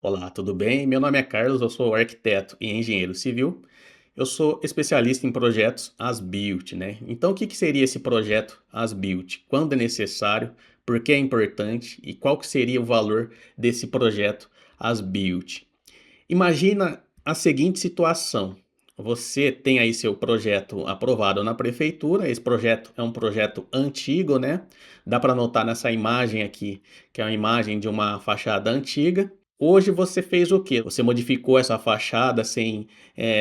Olá, tudo bem? Meu nome é Carlos, eu sou arquiteto e engenheiro civil. Eu sou especialista em projetos as-built, né? Então, o que seria esse projeto as-built? Quando é necessário? Por que é importante? E qual que seria o valor desse projeto as-built? Imagina a seguinte situação. Você tem aí seu projeto aprovado na prefeitura. Esse projeto é um projeto antigo, né? Dá para notar nessa imagem aqui, que é uma imagem de uma fachada antiga. Hoje você fez o quê? Você modificou essa fachada sem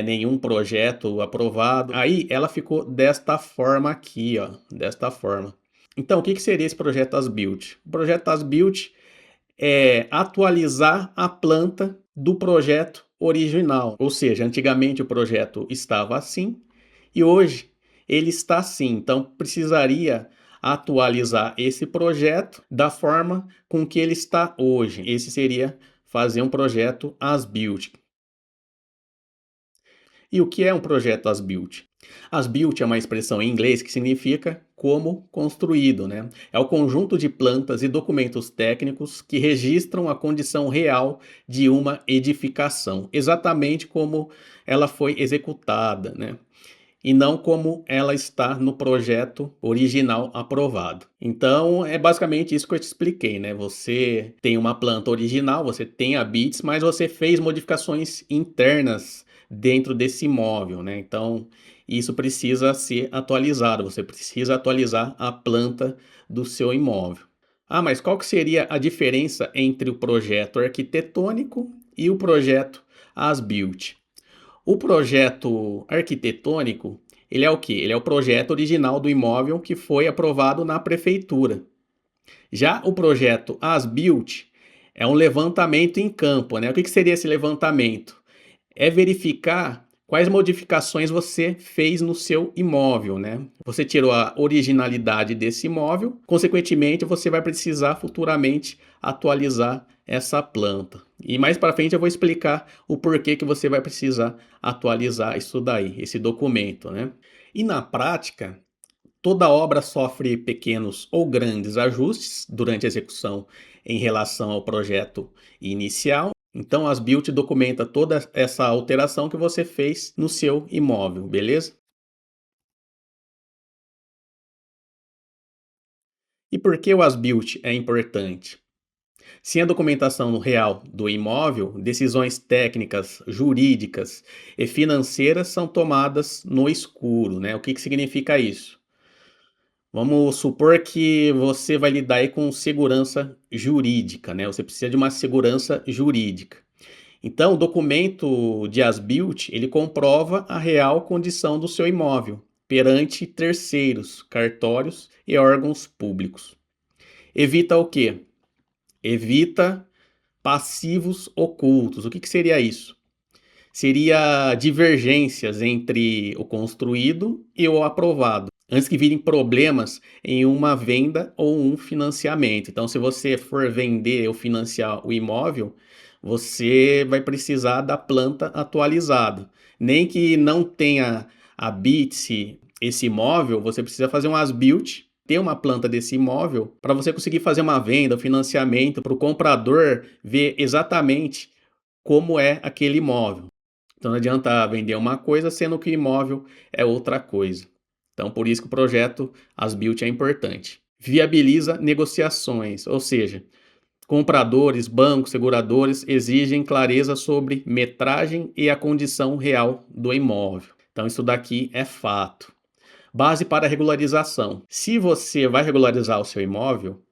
nenhum projeto aprovado. Aí ela ficou desta forma aqui, ó, desta forma. Então, o que seria esse projeto as-built? O projeto as-built atualizar a planta do projeto original. Ou seja, antigamente o projeto estava assim e hoje ele está assim. Então precisaria atualizar esse projeto da forma com que ele está hoje. Esse seria fazer um projeto as-built. E o que é um projeto as-built? As-built é uma expressão em inglês que significa como construído, né? É o conjunto de plantas e documentos técnicos que registram a condição real de uma edificação, exatamente como ela foi executada, né? E não como ela está no projeto original aprovado. Então, é basicamente isso que eu te expliquei, né? Você tem uma planta original, você tem a BITS, mas você fez modificações internas dentro desse imóvel, né? Então, isso precisa ser atualizado, você precisa atualizar a planta do seu imóvel. Ah, mas qual que seria a diferença entre o projeto arquitetônico e o projeto as-built? O projeto arquitetônico, ele é o quê? Ele é o projeto original do imóvel que foi aprovado na prefeitura. Já o projeto as-built é um levantamento em campo, né? O que seria esse levantamento? É verificar quais modificações você fez no seu imóvel, né? Você tirou a originalidade desse imóvel, consequentemente você vai precisar futuramente atualizar essa planta. E mais para frente eu vou explicar o porquê que você vai precisar atualizar isso daí, esse documento, né? E na prática, toda obra sofre pequenos ou grandes ajustes durante a execução em relação ao projeto inicial. Então, as built documenta toda essa alteração que você fez no seu imóvel, beleza? E por que o as-built é importante? Sem a documentação real do imóvel, decisões técnicas, jurídicas e financeiras são tomadas no escuro, né? O que significa isso? Vamos supor que você vai lidar aí com segurança jurídica, né? Você precisa de uma segurança jurídica. Então, o documento de as-built, ele comprova a real condição do seu imóvel perante terceiros, cartórios e órgãos públicos. Evita o quê? Evita passivos ocultos. O que seria isso? Seria divergências entre o construído e o aprovado, antes que virem problemas em uma venda ou um financiamento. Então, se você for vender ou financiar o imóvel, você vai precisar da planta atualizada. Nem que não tenha a BITS esse imóvel, você precisa fazer um as-built, ter uma planta desse imóvel para você conseguir fazer uma venda, um financiamento, para o comprador ver exatamente como é aquele imóvel. Então não adianta vender uma coisa sendo que o imóvel é outra coisa. Então por isso que o projeto as-built é importante. Viabiliza negociações, ou seja, compradores, bancos, seguradores exigem clareza sobre metragem e a condição real do imóvel. Então isso daqui é fato. Base para regularização. Se você vai regularizar o seu imóvel,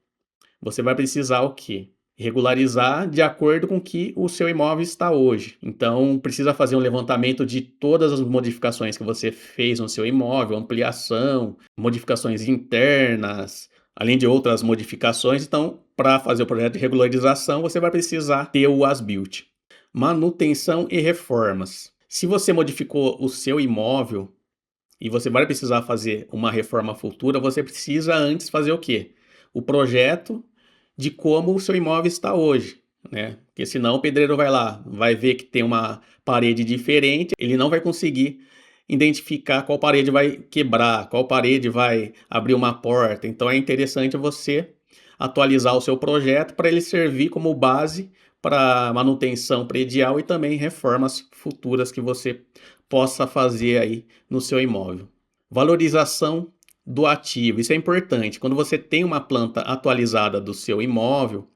você vai precisar o quê? Regularizar de acordo com que o seu imóvel está hoje. Então, precisa fazer um levantamento de todas as modificações que você fez no seu imóvel, ampliação, modificações internas, além de outras modificações. Então, para fazer o projeto de regularização, você vai precisar ter o as-built. Manutenção e reformas. Se você modificou o seu imóvel e você vai precisar fazer uma reforma futura, você precisa antes fazer o quê? O projeto de como o seu imóvel está hoje, né? Porque senão o pedreiro vai lá, vai ver que tem uma parede diferente, ele não vai conseguir identificar qual parede vai quebrar, qual parede vai abrir uma porta. Então é interessante você atualizar o seu projeto para ele servir como base para manutenção predial e também reformas futuras que você possa fazer aí no seu imóvel. Valorização do ativo, isso é importante. Quando você tem uma planta atualizada do seu imóvel,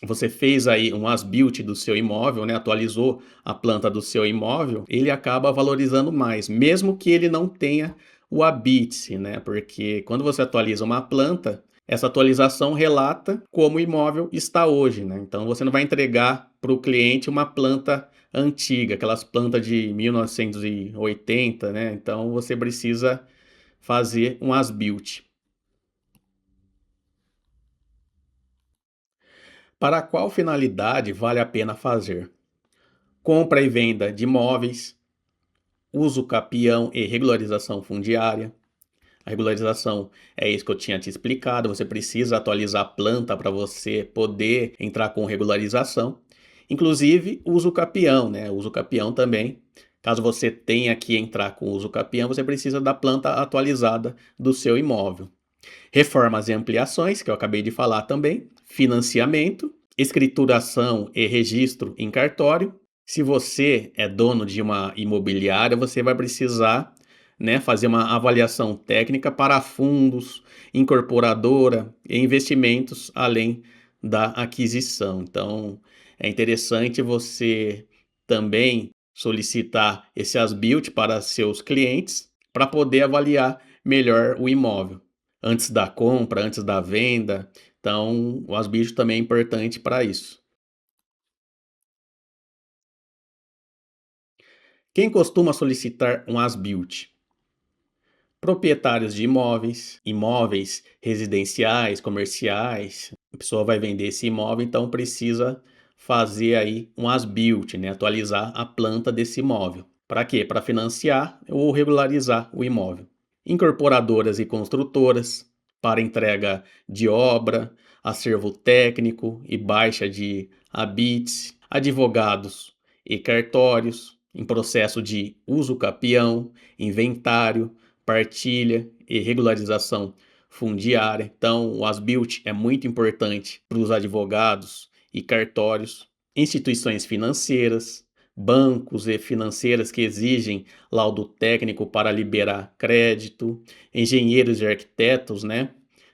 você fez aí um as-built do seu imóvel, né, atualizou a planta do seu imóvel, ele acaba valorizando mais, mesmo que ele não tenha o habite, né? Porque quando você atualiza uma planta, essa atualização relata como o imóvel está hoje, né? Então você não vai entregar para o cliente uma planta antiga, aquelas plantas de 1980, né? Então você precisa fazer um as-built. Para qual finalidade vale a pena fazer? Compra e venda de imóveis, uso capião e regularização fundiária. A regularização é isso que eu tinha te explicado, você precisa atualizar a planta para você poder entrar com regularização. Inclusive, uso capião, né? Uso capião também. Caso você tenha que entrar com uso capião, você precisa da planta atualizada do seu imóvel. Reformas e ampliações, que eu acabei de falar também. Financiamento, escrituração e registro em cartório. Se você é dono de uma imobiliária, você vai precisar, né, fazer uma avaliação técnica para fundos, incorporadora e investimentos além da aquisição. Então, é interessante você também solicitar esse as-built para seus clientes para poder avaliar melhor o imóvel antes da compra, antes da venda. Então, o as-built também é importante para isso. Quem costuma solicitar um as-built? Proprietários de imóveis, imóveis residenciais, comerciais. A pessoa vai vender esse imóvel, então precisa fazer aí um as-built, né? Atualizar a planta desse imóvel. Para quê? Para financiar ou regularizar o imóvel. Incorporadoras e construtoras para entrega de obra, acervo técnico e baixa de habits, advogados e cartórios em processo de uso capião, inventário, partilha e regularização fundiária. Então, o as-built é muito importante para os advogados e cartórios, instituições financeiras, bancos e financeiras que exigem laudo técnico para liberar crédito, engenheiros e arquitetos, né?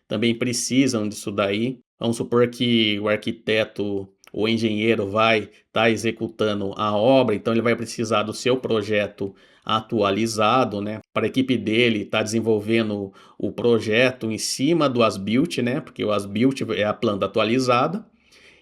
Também precisam disso daí. Vamos supor que o arquiteto ou engenheiro vai estar executando a obra, então ele vai precisar do seu projeto atualizado, né? Para a equipe dele estar desenvolvendo o projeto em cima do as-built, né? Porque o as-built é a planta atualizada.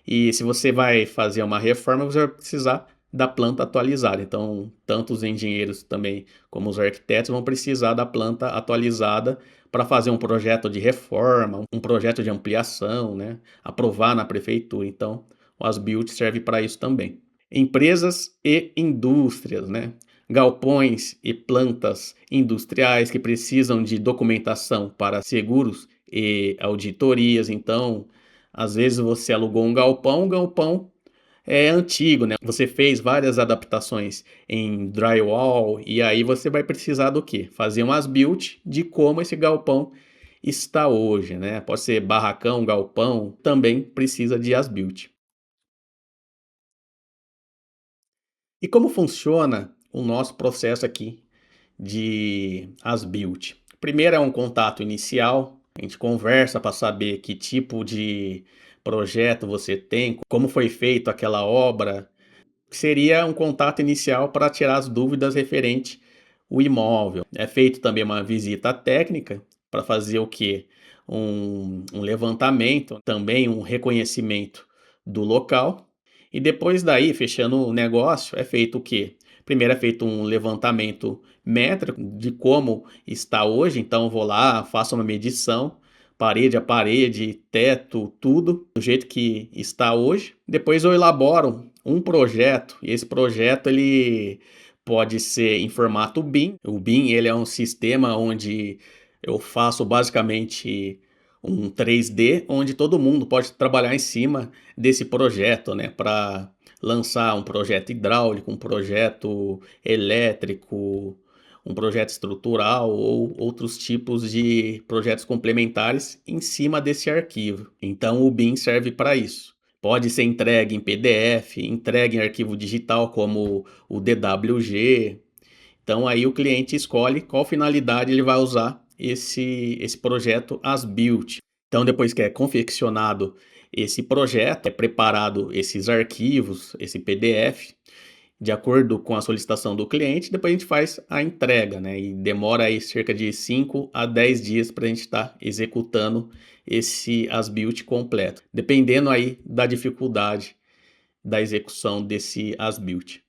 E se você vai fazer uma reforma, você vai precisar da planta atualizada. Então, tanto os engenheiros também como os arquitetos vão precisar da planta atualizada para fazer um projeto de reforma, um projeto de ampliação, né? Aprovar na prefeitura. Então, o as-built serve para isso também. Empresas e indústrias, né? Galpões e plantas industriais que precisam de documentação para seguros e auditorias. Então, às vezes você alugou um galpão, o galpão é antigo, né? Você fez várias adaptações em drywall e aí você vai precisar do quê? Fazer um as-built de como esse galpão está hoje, né? Pode ser barracão, galpão, também precisa de as-built. E como funciona o nosso processo aqui de as-built? Primeiro é um contato inicial, a gente conversa para saber que tipo de projeto você tem, como foi feito aquela obra. Seria um contato inicial para tirar as dúvidas referente ao imóvel. É feito também uma visita técnica para fazer o quê? Um levantamento, também um reconhecimento do local. E depois daí, fechando o negócio, é feito o quê? Primeiro é feito um levantamento métrico de como está hoje. Então, eu vou lá, faço uma medição, parede a parede, teto, tudo do jeito que está hoje. Depois eu elaboro um projeto e esse projeto ele pode ser em formato BIM. O BIM ele é um sistema onde eu faço basicamente um 3D onde todo mundo pode trabalhar em cima desse projeto, né, para lançar um projeto hidráulico, um projeto elétrico, um projeto estrutural ou outros tipos de projetos complementares em cima desse arquivo. Então o BIM serve para isso. Pode ser entregue em PDF, entregue em arquivo digital como o DWG. Então aí o cliente escolhe qual finalidade ele vai usar esse projeto as built. Então depois que é confeccionado esse projeto, é preparado esses arquivos, esse PDF, de acordo com a solicitação do cliente, depois a gente faz a entrega, né? E demora aí cerca de 5 a 10 dias para a gente estar executando esse as built completo, dependendo aí da dificuldade da execução desse as built.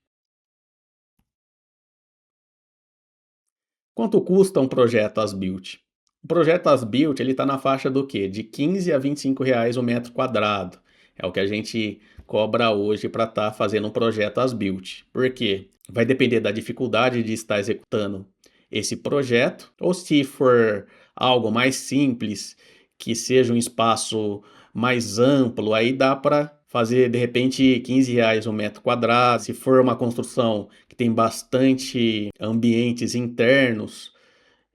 Quanto custa um projeto as-built? O projeto as-built ele está na faixa do quê? De 15 a R$ 25 o metro quadrado. É o que a gente cobra hoje para estar fazendo um projeto as-built. Por quê? Vai depender da dificuldade de estar executando esse projeto, ou se for algo mais simples, que seja um espaço mais amplo, aí dá para fazer de repente R$ 15 o metro quadrado. Se for uma construção que tem bastante ambientes internos,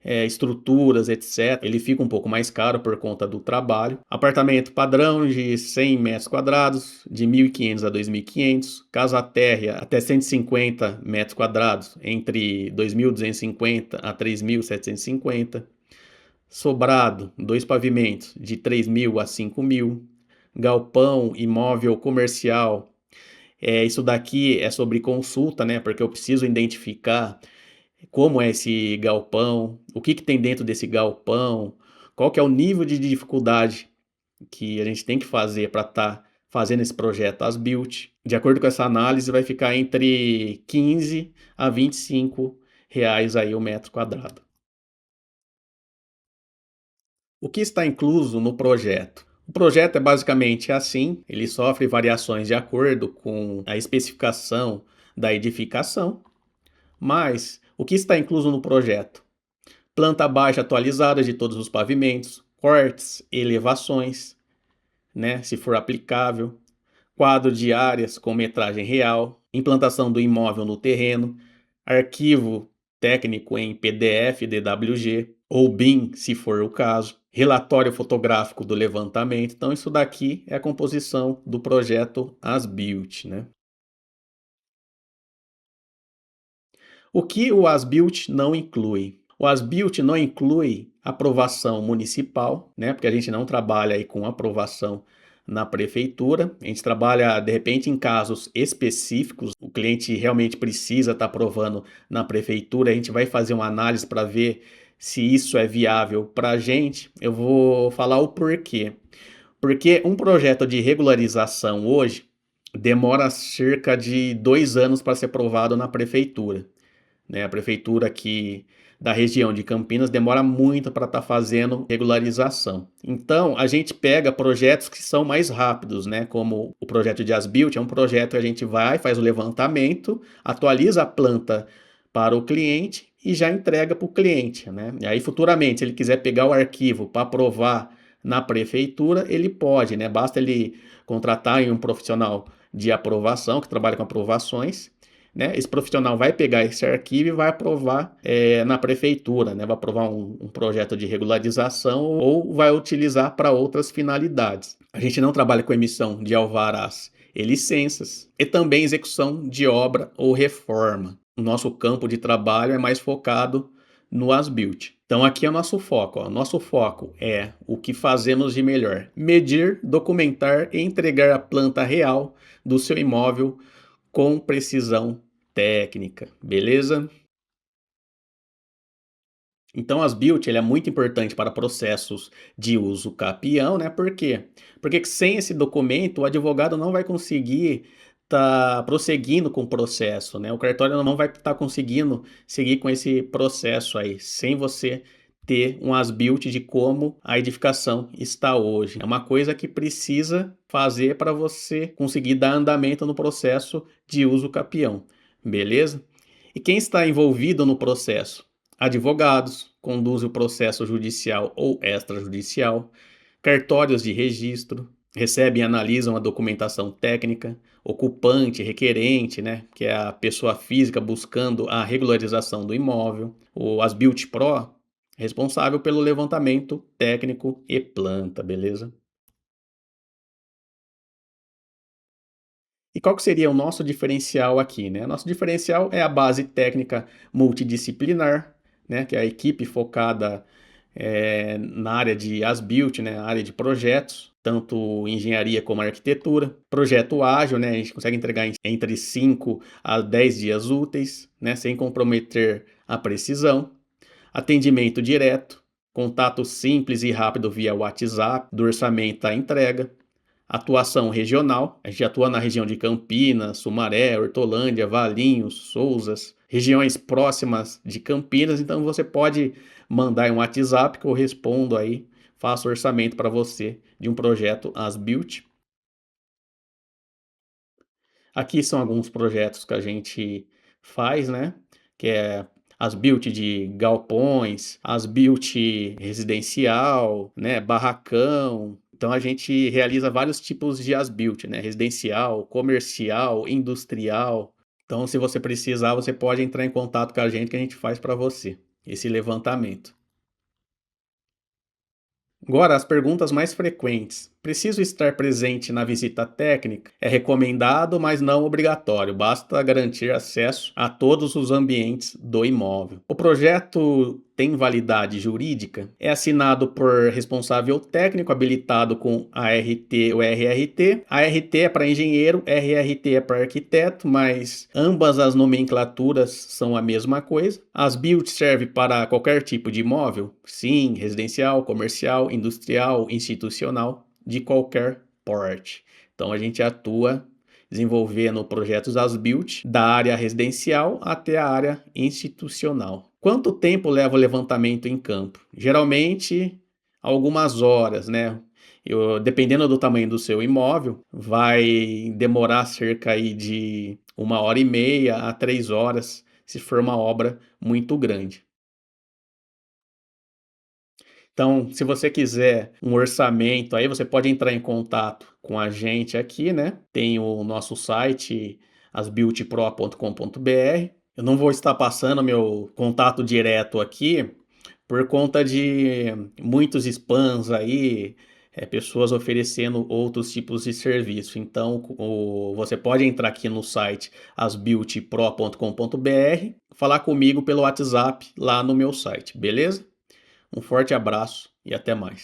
estruturas, etc., ele fica um pouco mais caro por conta do trabalho. Apartamento padrão de 100 metros quadrados, de 1.500 a 2.500. Casa térrea até 150 metros quadrados, entre 2.250 a 3.750. Sobrado, dois pavimentos, de 3.000 a 5.000. Galpão, imóvel comercial. Isso daqui é sobre consulta, né? Porque eu preciso identificar como é esse galpão, o que que tem dentro desse galpão, qual que é o nível de dificuldade que a gente tem que fazer para estar fazendo esse projeto as built. De acordo com essa análise, vai ficar entre 15 a R$ 25 aí o metro quadrado. O que está incluso no projeto? O projeto é basicamente assim, ele sofre variações de acordo com a especificação da edificação, mas o que está incluso no projeto? Planta baixa atualizada de todos os pavimentos, cortes, elevações, né, se for aplicável, quadro de áreas com metragem real, implantação do imóvel no terreno, arquivo técnico em PDF, DWG ou BIM, se for o caso, relatório fotográfico do levantamento. Então isso daqui é a composição do projeto as-built, né? O que o as-built não inclui? O as-built não inclui aprovação municipal, né? Porque a gente não trabalha aí com aprovação na prefeitura. A gente trabalha, de repente, em casos específicos. O cliente realmente precisa estar aprovando na prefeitura. A gente vai fazer uma análise para ver se isso é viável para a gente. Eu vou falar o porquê. Porque um projeto de regularização hoje demora cerca de 2 anos para ser aprovado na prefeitura, né? A prefeitura aqui da região de Campinas demora muito para estar fazendo regularização. Então, a gente pega projetos que são mais rápidos, né? Como o projeto de Asbuilt, é um projeto que a gente vai, faz o levantamento, atualiza a planta para o cliente e já entrega para o cliente, né? E aí, futuramente, se ele quiser pegar o arquivo para aprovar na prefeitura, ele pode, né? Basta ele contratar um profissional de aprovação, que trabalha com aprovações, né? Esse profissional vai pegar esse arquivo e vai aprovar na prefeitura, né? Vai aprovar um projeto de regularização ou vai utilizar para outras finalidades. A gente não trabalha com emissão de alvarás e licenças e também execução de obra ou reforma. O nosso campo de trabalho é mais focado no as-built. Então aqui é o nosso foco. Ó. Nosso foco é o que fazemos de melhor: medir, documentar e entregar a planta real do seu imóvel com precisão técnica, beleza? Então, as built ele é muito importante para processos de uso capião, né? Por quê? Porque sem esse documento, o advogado não vai conseguir estar prosseguindo com o processo, né? O cartório não vai estar conseguindo seguir com esse processo aí, sem você ter um as-built de como a edificação está hoje. É uma coisa que precisa fazer para você conseguir dar andamento no processo de uso capião, beleza? E quem está envolvido no processo? Advogados, conduzem o processo judicial ou extrajudicial, cartórios de registro, recebem e analisam a documentação técnica, ocupante, requerente, né, que é a pessoa física buscando a regularização do imóvel, o Asbuilt Pro, responsável pelo levantamento técnico e planta, beleza? E qual que seria o nosso diferencial aqui, né? Nosso diferencial é a base técnica multidisciplinar, né? Que é a equipe focada na área de as-built, né? A área de projetos, tanto engenharia como arquitetura. Projeto ágil, né? A gente consegue entregar entre 5 a 10 dias úteis, né? Sem comprometer a precisão. Atendimento direto, contato simples e rápido via WhatsApp, do orçamento à entrega. Atuação regional, a gente atua na região de Campinas, Sumaré, Hortolândia, Valinhos, Sousas, regiões próximas de Campinas, então você pode mandar um WhatsApp que eu respondo aí, faço orçamento para você de um projeto as-built. Aqui são alguns projetos que a gente faz, né? Que é as build de galpões, as build residencial, né? Barracão. Então a gente realiza vários tipos de as build, né? Residencial, comercial, industrial. Então, se você precisar, você pode entrar em contato com a gente que a gente faz para você esse levantamento. Agora, as perguntas mais frequentes. Preciso estar presente na visita técnica? É recomendado, mas não obrigatório. Basta garantir acesso a todos os ambientes do imóvel. O projeto tem validade jurídica? É assinado por responsável técnico habilitado com ART ou RRT. ART é para engenheiro, RRT é para arquiteto, mas ambas as nomenclaturas são a mesma coisa. As build serve para qualquer tipo de imóvel? Sim, residencial, comercial, industrial, institucional, de qualquer porte. Então a gente atua desenvolvendo projetos as-built da área residencial até a área institucional. Quanto tempo leva o levantamento em campo? Geralmente algumas horas, né? Dependendo do tamanho do seu imóvel, vai demorar cerca aí de 1h30 a 3 horas, se for uma obra muito grande. Então, se você quiser um orçamento, aí você pode entrar em contato com a gente aqui, né? Tem o nosso site asbuiltpro.com.br. Eu não vou estar passando meu contato direto aqui por conta de muitos spams aí, pessoas oferecendo outros tipos de serviço. Então, você pode entrar aqui no site asbuiltpro.com.br, falar comigo pelo WhatsApp lá no meu site, beleza? Um forte abraço e até mais.